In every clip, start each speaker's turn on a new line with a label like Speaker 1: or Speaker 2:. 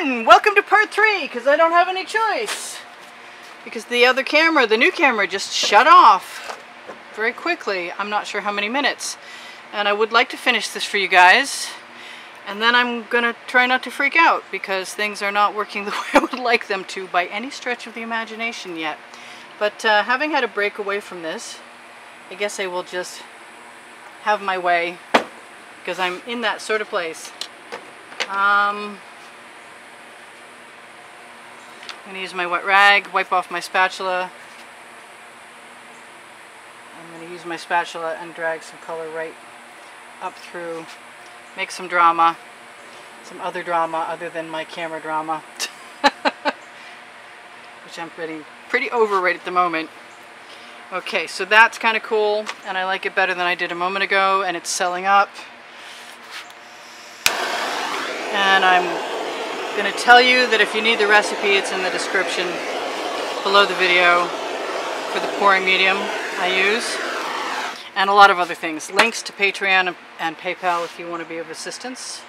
Speaker 1: again! Welcome to part 3, because I don't have any choice. Because the other camera, the new camera, just shut off very quickly. I'm not sure how many minutes. And I would like to finish this for you guys. And then I'm going to try not to freak out, because things are not working the way I would like them to by any stretch of the imagination yet. But having had a break away from this, I guess I will just have my way, because I'm in that sort of place. I'm going to use my wet rag, wipe off my spatula. I'm going to use my spatula and drag some color right up through, make some drama, some other drama other than my camera drama, which I'm pretty over right at the moment. Okay, so that's kind of cool, and I like it better than I did a moment ago, and it's selling up. And I'm going to tell you that if you need the recipe, it's in the description below the video for the pouring medium I use, and a lot of other things. Links to Patreon and PayPal if you want to be of assistance.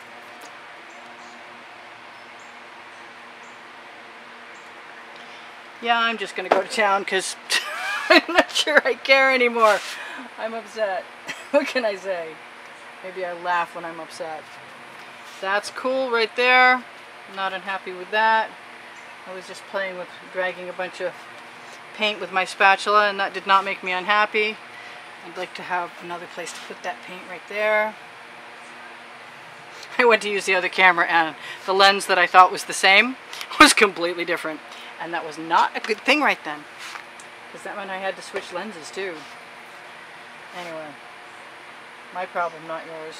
Speaker 1: Yeah, I'm just going to go to town because I'm not sure I care anymore. I'm upset. What can I say? Maybe I laugh when I'm upset. That's cool right there. Not unhappy with that. I was just playing with dragging a bunch of paint with my spatula, and that did not make me unhappy. I'd like to have another place to put that paint right there. I went to use the other camera, and the lens that I thought was the same was completely different. And that was not a good thing right then, because that meant I had to switch lenses too. Anyway, my problem, not yours.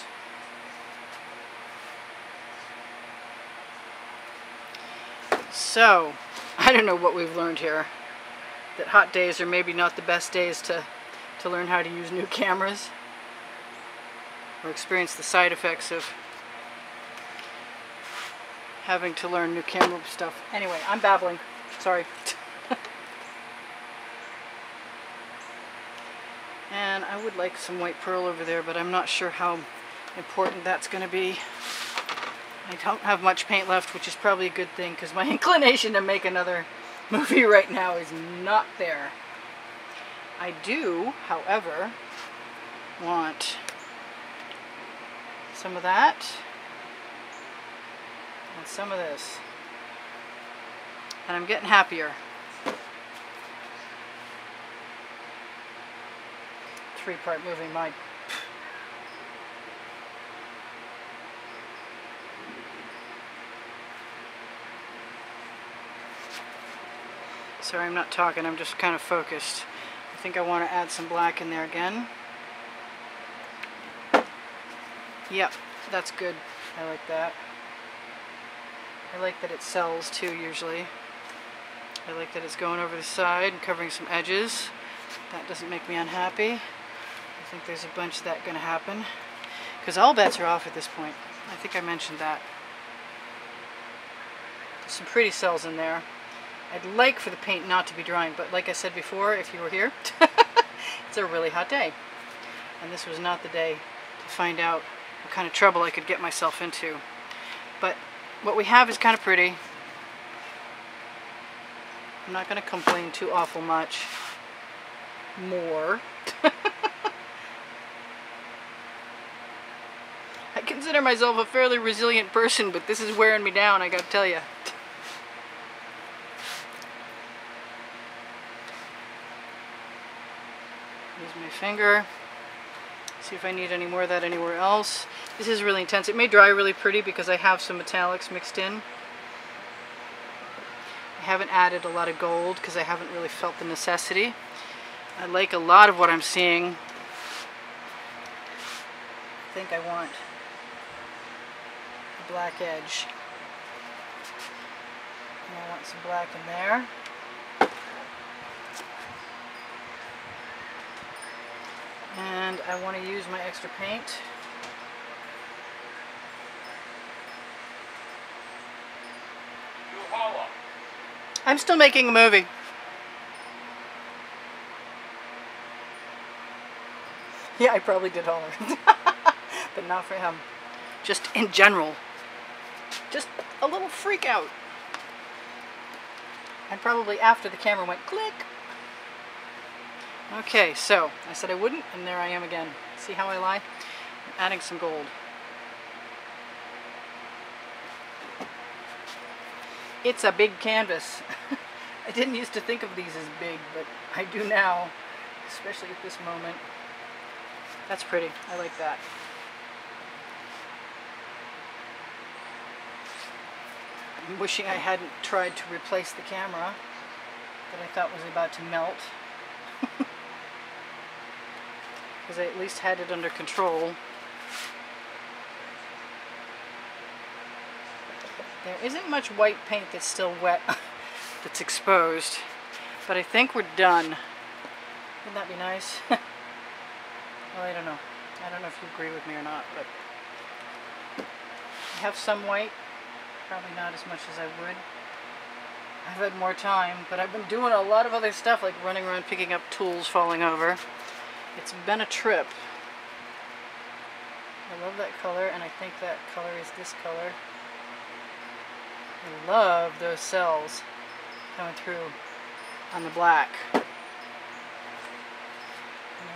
Speaker 1: So, I don't know what we've learned here. That hot days are maybe not the best days to learn how to use new cameras, or experience the side effects of having to learn new camera stuff. Anyway, I'm babbling. Sorry. And I would like some white pearl over there, but I'm not sure how important that's going to be. I don't have much paint left, which is probably a good thing, because my inclination to make another movie right now is not there. I do, however, want some of that and some of this. And I'm getting happier. 3-part movie, my... Sorry, I'm not talking, I'm just kind of focused. I think I want to add some black in there again. Yep, that's good. I like that. I like that it sells too, usually. I like that it's going over the side and covering some edges. That doesn't make me unhappy. I think there's a bunch of that going to happen, because all bets are off at this point. I think I mentioned that. There's some pretty cells in there. I'd like for the paint not to be drying, but like I said before, if you were here, it's a really hot day. And this was not the day to find out what kind of trouble I could get myself into. But what we have is kind of pretty. I'm not going to complain too awful much more. I consider myself a fairly resilient person, but this is wearing me down, I gotta tell you. Use my finger. See if I need any more of that anywhere else. This is really intense. It may dry really pretty because I have some metallics mixed in. I haven't added a lot of gold because I haven't really felt the necessity. I like a lot of what I'm seeing. I think I want a black edge. And I want some black in there. And I want to use my extra paint. I'm still making a movie. Yeah, I probably did holler. But not for him. Just in general. just a little freak out. And probably after the camera went click. Okay, so I said I wouldn't, and there I am again. See how I lie? I'm adding some gold. It's a big canvas. I didn't used to think of these as big, but I do now, especially at this moment. That's pretty. I like that. I'm wishing I hadn't tried to replace the camera that I thought was about to melt. Because I at least had it under control. There isn't much white paint that's still wet, that's exposed, but I think we're done. Wouldn't that be nice? Well, I don't know. I don't know if you agree with me or not, but I have some white, probably not as much as I would. I've had more time, but I've been doing a lot of other stuff, like running around picking up tools falling over. It's been a trip. I love that color, and I think that color is this color. I love those cells coming through on the black. And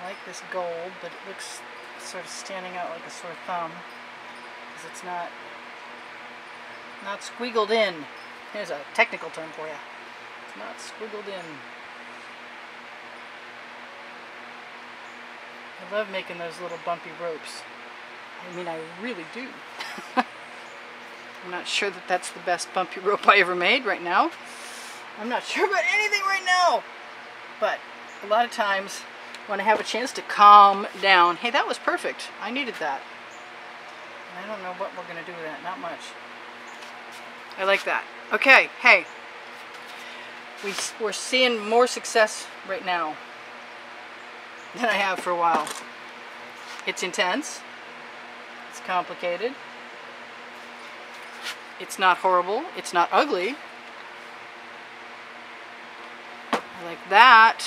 Speaker 1: I like this gold, but it looks sort of standing out like a sore thumb because it's not squiggled in. Here's a technical term for you. It's not squiggled in. I love making those little bumpy ropes. I mean, I really do. I'm not sure that that's the best bumpy rope I ever made right now. I'm not sure about anything right now. But a lot of times when I have a chance to calm down, hey, that was perfect. I needed that. And I don't know what we're going to do with that. Not much. I like that. Okay, hey. We're seeing more success right now than I have for a while. It's intense. It's complicated. It's not horrible. It's not ugly. I like that.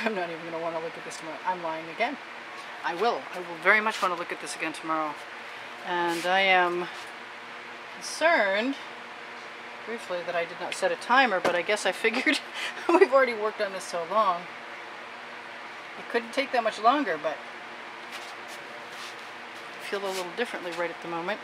Speaker 1: I'm not even going to want to look at this tomorrow. I'm lying again. I will very much want to look at this again tomorrow. And I am concerned, briefly, that I did not set a timer, but I guess I figured we've already worked on this so long. It couldn't take that much longer, but I feel a little differently right at the moment.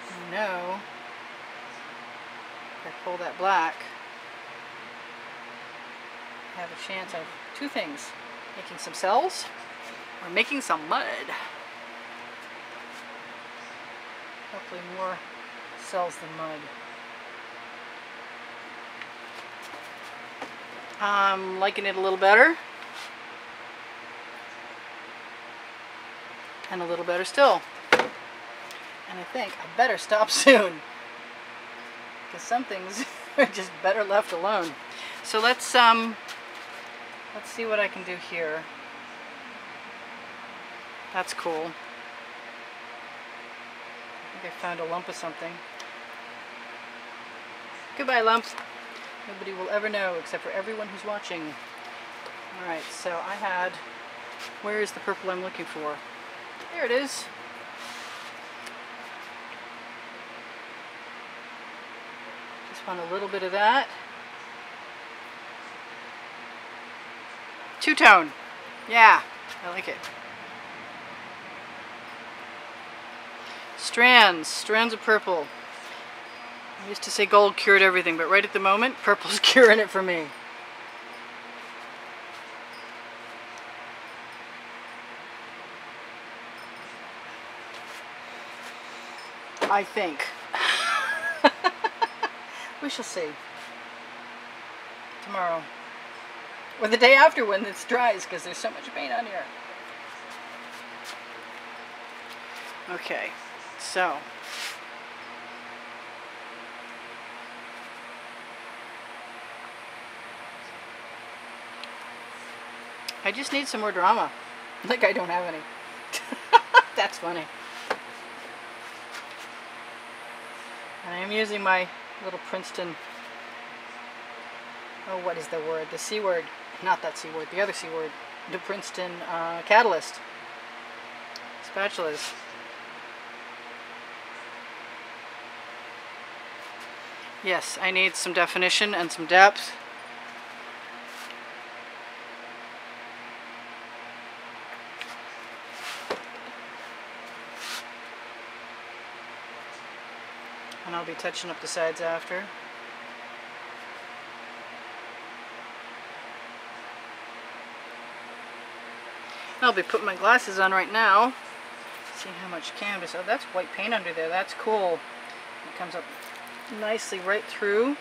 Speaker 1: I know if I pull that black, I have a chance of two things: making some cells or making some mud. Hopefully more cells than mud. I'm liking it a little better. And a little better still. And I think I better stop soon, because some things are just better left alone. So let's see what I can do here. That's cool. I think I found a lump of something. Goodbye, lump. Nobody will ever know except for everyone who's watching. Alright, so I had... Where is the purple I'm looking for? There it is. Just want a little bit of that. Two-tone. Yeah, I like it. Strands of purple. I used to say gold cured everything, but right at the moment, purple's curing it for me. I think. We shall see. Tomorrow. Or the day after when it dries, because there's so much paint on here. Okay, so. I just need some more drama. Like I don't have any. That's funny. And I am using my little Princeton, oh, what is the word? The C word. Not that C word, the other C word. The Princeton catalyst. Spatulas. Yes, I need some definition and some depth. And I'll be touching up the sides after. I'll be putting my glasses on right now. See how much canvas. Oh, that's white paint under there. That's cool. It comes up nicely right through.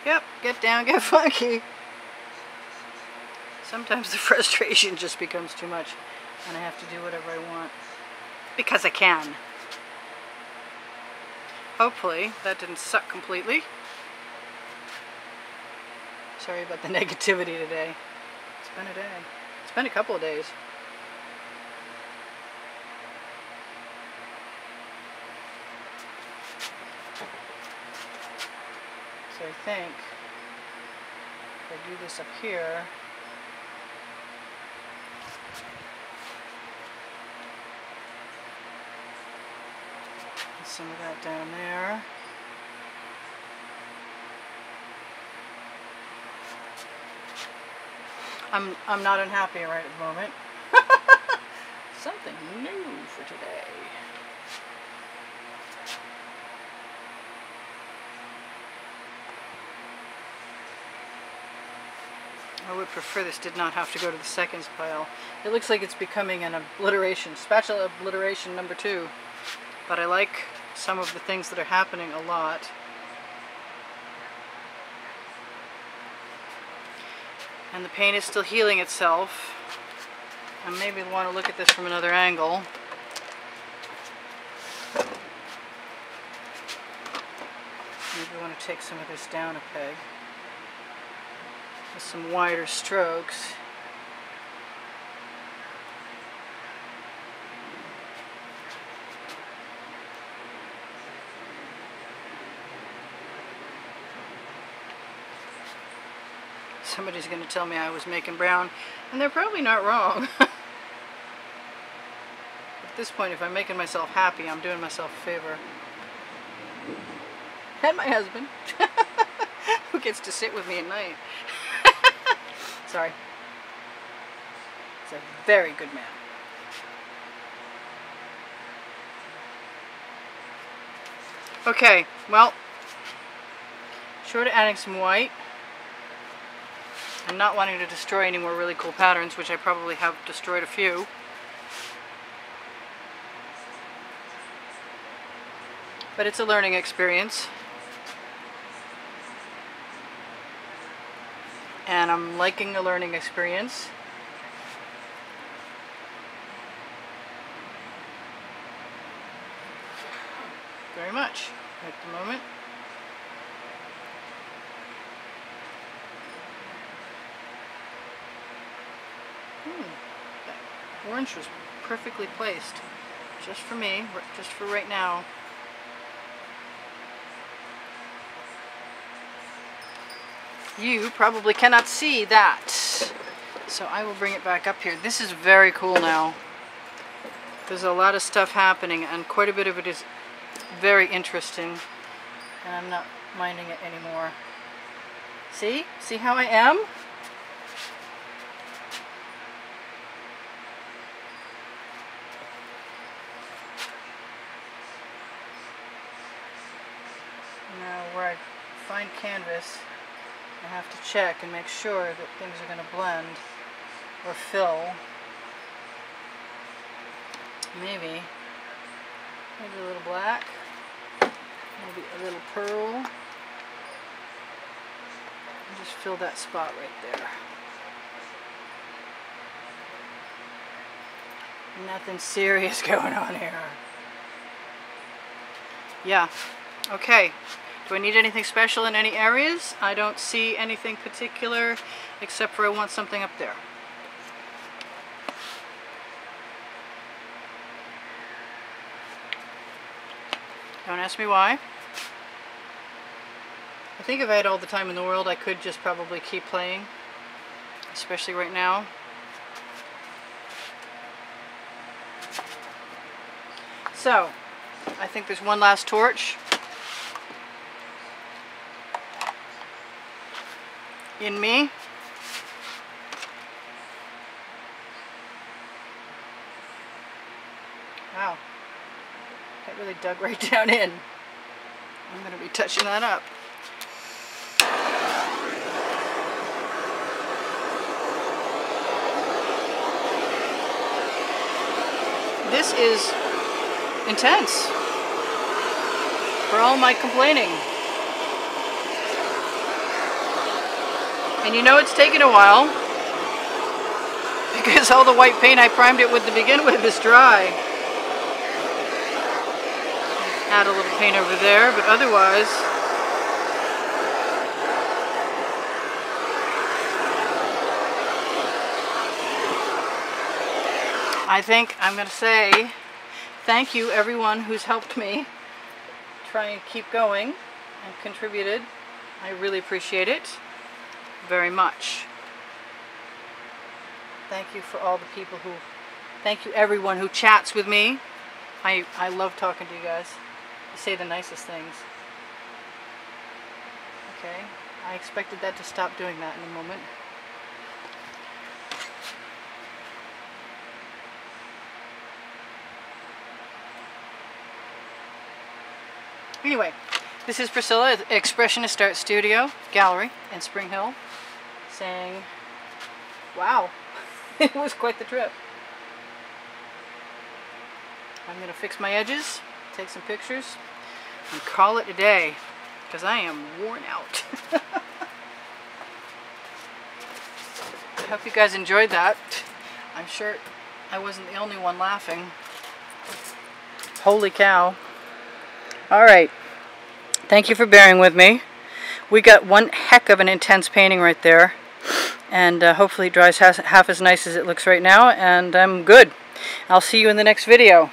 Speaker 1: Yep, get down, get funky. Sometimes the frustration just becomes too much and I have to do whatever I want. Because I can. Hopefully that didn't suck completely. Sorry about the negativity today. It's been a day. It's been a couple of days. So I think if I do this up here, and some of that down there. I'm not unhappy right at the moment. Something new for today. I would prefer this did not have to go to the seconds pile. It looks like it's becoming an obliteration, spatula obliteration number 2. But I like some of the things that are happening a lot. And the paint is still healing itself. And maybe we'll want to look at this from another angle. Maybe we want to take some of this down a peg. With some wider strokes. Somebody's going to tell me I was making brown, and they're probably not wrong. At this point, if I'm making myself happy, I'm doing myself a favor. And my husband, who gets to sit with me at night. Sorry. He's a very good man. Okay, well, short of adding some white, and not wanting to destroy any more really cool patterns, which I probably have destroyed a few. But it's a learning experience. And I'm liking the learning experience. Very much at the moment. That orange was perfectly placed. Just for me, just for right now. You probably cannot see that. So I will bring it back up here. This is very cool now. There's a lot of stuff happening and quite a bit of it is very interesting. And I'm not minding it anymore. See? See how I am? Now where I find canvas, I have to check and make sure that things are going to blend or fill. Maybe a little black. Maybe a little pearl. And just fill that spot right there. Nothing serious going on here. Yeah, okay. Do I need anything special in any areas? I don't see anything particular, except for I want something up there. Don't ask me why. I think if I had all the time in the world, I could just probably keep playing, especially right now. So, I think there's one last torch in me. Wow, that really dug right down in. I'm going to be touching that up. This is intense for all my complaining. And you know it's taken a while because all the white paint I primed it with to begin with is dry. Add a little paint over there, but otherwise I think I'm going to say thank you everyone who's helped me try and keep going and contributed. I really appreciate it very much. Thank you for all the people who, thank you everyone who chats with me. I love talking to you guys. You say the nicest things. Okay, I expected that to stop doing that in a moment. Anyway, this is Priscilla at Expressionist Art Studio Gallery in Spring Hill, saying, wow, it was quite the trip. I'm going to fix my edges, take some pictures, and call it a day, because I am worn out. I hope you guys enjoyed that. I'm sure I wasn't the only one laughing. Holy cow. Alright, thank you for bearing with me. We got one heck of an intense painting right there, and hopefully it dries half as nice as it looks right now, and I'm good. I'll see you in the next video.